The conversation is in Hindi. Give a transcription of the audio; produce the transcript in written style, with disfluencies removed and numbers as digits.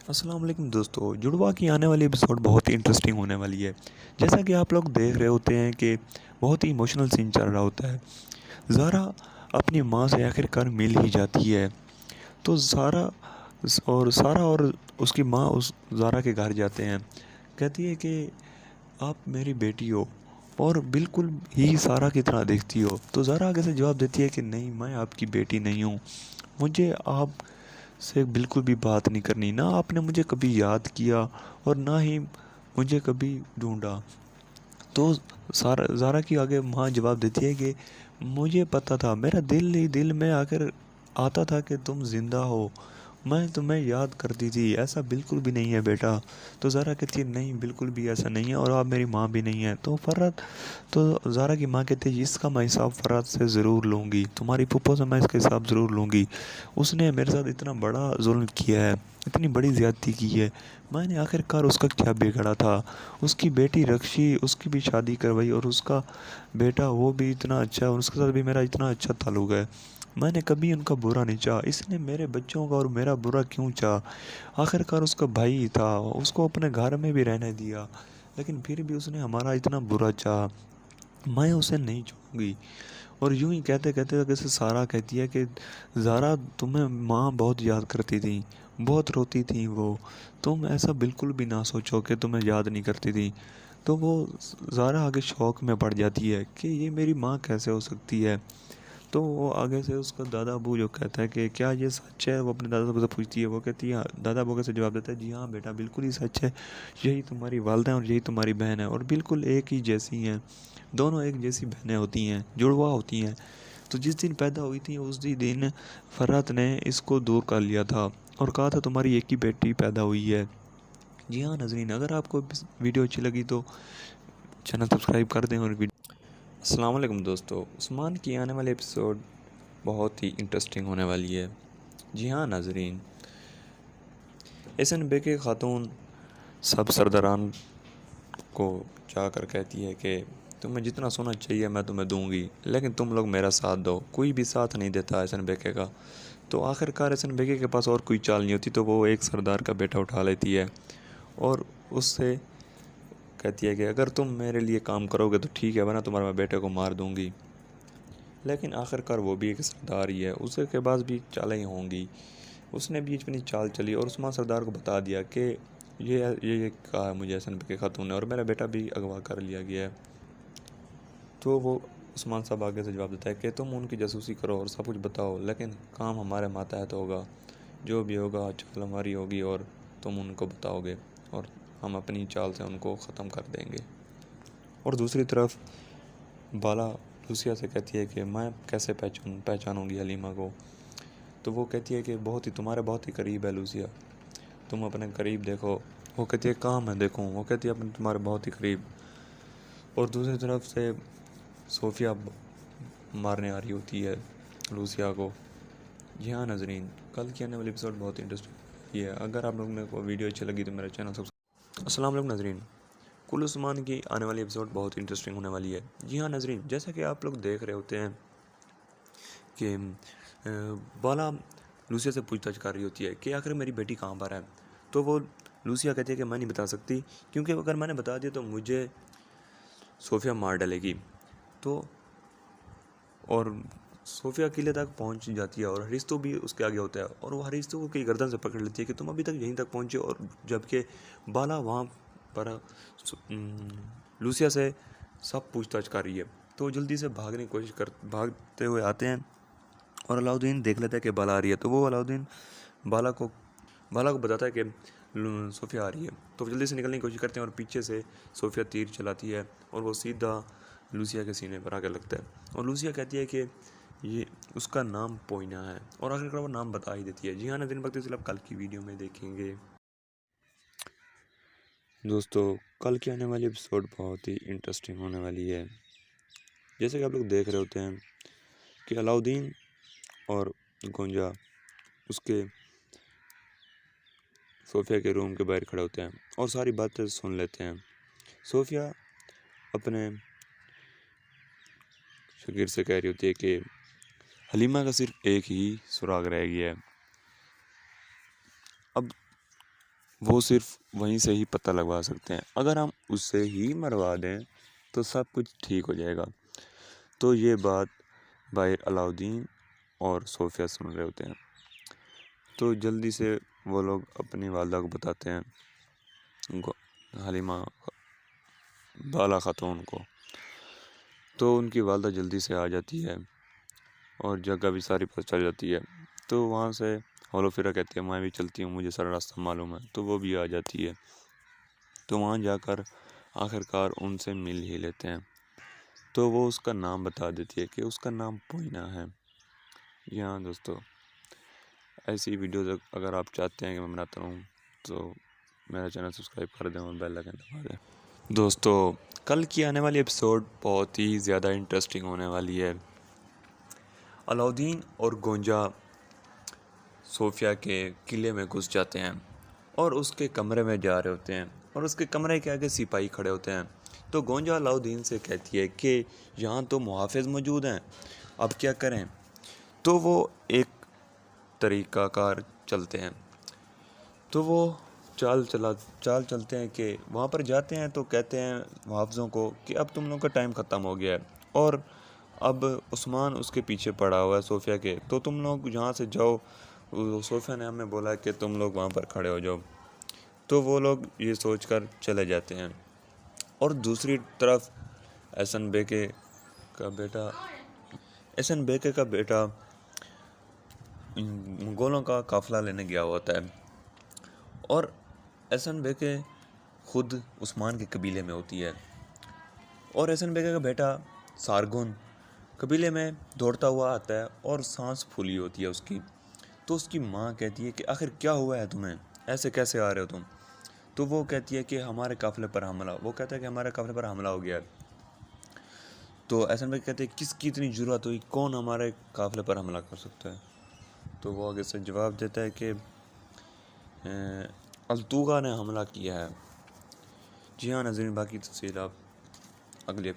अस्सलाम वालेकुम दोस्तों, जुड़वा की आने वाली एपिसोड बहुत ही इंटरेस्टिंग होने वाली है। जैसा कि आप लोग देख रहे होते हैं कि बहुत ही इमोशनल सीन चल रहा होता है। ज़ारा अपनी माँ से आखिरकार मिल ही जाती है। तो सारा और उसकी माँ उस ज़ारा के घर जाते हैं। कहती है कि आप मेरी बेटी हो और बिल्कुल ही सारा की तरह दिखती हो। तो ज़ारा आगे से जवाब देती है कि नहीं, मैं आपकी बेटी नहीं हूँ। मुझे आप से बिल्कुल भी बात नहीं करनी, ना आपने मुझे कभी याद किया और ना ही मुझे कभी ढूंढा। तो सारा ज़ारा की आगे माँ जवाब देती है कि मुझे पता था, मेरा दिल ही दिल में आकर आता था कि तुम ज़िंदा हो। मैं तुम्हें याद करती थी, ऐसा बिल्कुल भी नहीं है बेटा। तो ज़ारा कहती है नहीं, बिल्कुल भी ऐसा नहीं है और आप मेरी माँ भी नहीं है। तो फ़रहत तो ज़ारा की माँ कहती है इसका मैं हिसाब फ़रहत से ज़रूर लूँगी, तुम्हारी फूफो से मैं इसका हिसाब ज़रूर लूँगी। उसने मेरे साथ इतना बड़ा जुल्म किया है, इतनी बड़ी ज़्यादती की है। मैंने आखिरकार उसका क्या बिगड़ा था। उसकी बेटी रक्षी, उसकी भी शादी करवाई और उसका बेटा वो भी इतना अच्छा है, उसके साथ भी मेरा इतना अच्छा ताल्लुक़ है। मैंने कभी उनका बुरा नहीं चाहा, इसने मेरे बच्चों का और मेरा बुरा क्यों चाहा। आखिरकार उसका भाई ही था, उसको अपने घर में भी रहने दिया, लेकिन फिर भी उसने हमारा इतना बुरा चाहा। मैं उसे नहीं छोड़ूंगी। और यूं ही कहते कहते जैसे सारा कहती है कि ज़ारा, तुम्हें माँ बहुत याद करती थी, बहुत रोती थी वो। तुम ऐसा बिल्कुल भी ना सोचो कि तुम्हें याद नहीं करती थी। तो वो ज़ारा आगे शौक में पड़ जाती है कि ये मेरी माँ कैसे हो सकती है। तो वो आगे से उसका दादा अबू जो कहता है कि क्या ये सच है, वो अपने दादा अबू से पूछती है। वो कहती है हाँ। दादा अबू कैसे जवाब देता है, जी हाँ बेटा, बिल्कुल ही सच है। यही तुम्हारी वालदा है और यही तुम्हारी बहन है और बिल्कुल एक ही जैसी हैं। दोनों एक जैसी बहनें होती हैं, जुड़वा होती हैं। तो जिस दिन पैदा हुई थी उस ही दिन फरहत ने इसको दूर कर लिया था और कहा था तुम्हारी एक ही बेटी पैदा हुई है। जी हाँ नाज़रीन, अगर आपको वीडियो अच्छी लगी तो चैनल सब्सक्राइब कर दें और अस्सलाम वालेकुम दोस्तों, उस्मान की आने वाली एपिसोड बहुत ही इंटरेस्टिंग होने वाली है। जी हाँ नाज़रीन, एहसन बेके खातून सब सरदारान को जाकर कहती है कि तुम्हें जितना सोना चाहिए मैं तुम्हें दूंगी, लेकिन तुम लोग मेरा साथ दो। कोई भी साथ नहीं देता एहसन बेके का। तो आखिरकार एहसन बेके के पास और कोई चाल नहीं होती, तो वो एक सरदार का बेटा उठा लेती है और उससे कहती है कि अगर तुम मेरे लिए काम करोगे तो ठीक है, वरना तुम्हारे मैं बेटे को मार दूंगी। लेकिन आखिरकार वो भी एक सरदार ही है, उसके पास भी चालें ही होंगी। उसने भी अपनी चाल चली और उस्मान सरदार को बता दिया कि ये कहा है मुझे एहसन के खातून ने और मेरा बेटा भी अगवा कर लिया गया है। तो वो उस्मान साहब आगे से जवाब देता है कि तुम उनकी जासूसी करो और सब कुछ बताओ, लेकिन काम हमारे मातहत होगा। जो भी होगा चाल हमारी होगी और तुम उनको बताओगे और हम अपनी चाल से उनको ख़त्म कर देंगे। और दूसरी तरफ बाला लूसिया से कहती है कि मैं कैसे पहचानूंगी हलीमा को। तो वो कहती है कि तुम्हारे बहुत ही करीब है लूसिया, तुम अपने करीब देखो। वो कहती है कहाँ मैं देखूँ। वो कहती है अपने तुम्हारे बहुत ही करीब। और दूसरी तरफ से सोफिया मारने आ रही होती है लूसिया को। जी हाँ नाजरीन, कल की आने वाली एपिसोड बहुत इंटरेस्टिंग ये है। अगर आप लोगों को वीडियो अच्छी लगी तो मेरा चैनल सब्सक्राइब। अस्सलाम वालेकुम नाजरीन, कुल उस्मान की आने वाली एपिसोड बहुत इंटरेस्टिंग होने वाली है। जी हाँ नाजरीन, जैसा कि आप लोग देख रहे होते हैं कि बाला लूसिया से पूछताछ कर रही होती है कि आखिर मेरी बेटी कहाँ पर है। तो वो लूसिया कहती है कि मैं नहीं बता सकती, क्योंकि अगर मैंने बता दिया तो मुझे सोफिया मार डालेगी। तो और सोफिया किले तक पहुंच जाती है और हरिस्तु भी उसके आगे होता है और वो हरिस्तु को की गर्दन से पकड़ लेती है कि तुम अभी तक यहीं तक पहुंचे। और जबकि बाला वहाँ पर लूसिया से सब पूछताछ कर रही है। तो जल्दी से भागते हुए आते हैं और अलाउद्दीन देख लेता है कि बाला आ रही है। तो वो अलाउद्दीन बाला को बाला को बताता है कि सोफिया आ रही है। तो जल्दी से निकलने की कोशिश करते हैं और पीछे से सोफिया तीर चलाती है और वो सीधा लूसिया के सीने पर आकर लगता है। और लूसिया कहती है कि ये उसका नाम पोइना है और आखिरकार वो नाम बता ही देती है। जी हाँ नाज़रीन, वक्त इसलिए आप कल की वीडियो में देखेंगे। दोस्तों, कल की आने वाली एपिसोड बहुत ही इंटरेस्टिंग होने वाली है। जैसे कि आप लोग देख रहे होते हैं कि अलाउद्दीन और गोंजा उसके सोफिया के रूम के बाहर खड़े होते हैं और सारी बातें सुन लेते हैं। सोफिया अपने शकीर से कह रही होती है कि हलीमा का सिर्फ एक ही सुराग रह गया है। अब वो सिर्फ वहीं से ही पता लगवा सकते हैं। अगर हम उससे ही मरवा दें तो सब कुछ ठीक हो जाएगा। तो ये बात भाई अलाउद्दीन और सोफिया सुन रहे होते हैं। तो जल्दी से वो लोग अपनी वालदा को बताते हैं, उनको हलीमा बाला खातून को। तो उनकी वालदा जल्दी से आ जाती है और जगह भी सारी पता चल जाती है। तो वहाँ से हौलो-फिरा कहती है मैं भी चलती हूँ, मुझे सारा रास्ता मालूम है। तो वो भी आ जाती है। तो वहाँ जाकर आखिरकार उनसे मिल ही लेते हैं। तो वो उसका नाम बता देती है कि उसका नाम पोइना है। यहाँ दोस्तों ऐसी वीडियोज़ अगर आप चाहते हैं कि मैं बनाता रहूँ तो मेरा चैनल सब्सक्राइब कर दें और बेल आइकन दबा दें। दोस्तों कल की आने वाली एपिसोड बहुत ही ज़्यादा इंटरेस्टिंग होने वाली है। अलाउद्दीन और गोंजा सोफिया के किले में घुस जाते हैं और उसके कमरे में जा रहे होते हैं और उसके कमरे के आगे सिपाही खड़े होते हैं। तो गोंजा अलाउद्दीन से कहती है कि यहाँ तो मुहाफिज मौजूद हैं, अब क्या करें। तो वो एक तरीक़ाकार चलते हैं। तो वो चाल चलते हैं कि वहाँ पर जाते हैं तो कहते हैं मुहाफ़िज़ों को कि अब तुम लोगों का टाइम ख़त्म हो गया है और अब उस्मान उसके पीछे पड़ा हुआ है सोफिया के, तो तुम लोग यहाँ से जाओ। सोफिया ने हमें बोला कि तुम लोग वहाँ पर खड़े हो जाओ। तो वो लोग ये सोचकर चले जाते हैं। और दूसरी तरफ एहसन बेके का बेटा मंगोलों का काफ़िला लेने गया होता है और एहसन बेके खुद उस्मान के कबीले में होती है और एहसन बेके का बेटा सारगुन कबीले में दौड़ता हुआ आता है और सांस फूली होती है उसकी। तो उसकी माँ कहती है कि आखिर क्या हुआ है तुम्हें, ऐसे कैसे आ रहे हो तुम। तो वो कहती है कि हमारे काफ़िले पर हमला, वो कहता है कि हमारे काफ़िले पर हमला हो गया है। तो एहसन बेके कहते हैं किसकी इतनी ज़रूरत हुई, कौन हमारे काफ़िले पर हमला कर सकता है। तो वो आगे से जवाब देता है कि अल्तुगा ने हमला किया है। जी हाँ नाज़रीन, बाकी तफ़सील आप अगले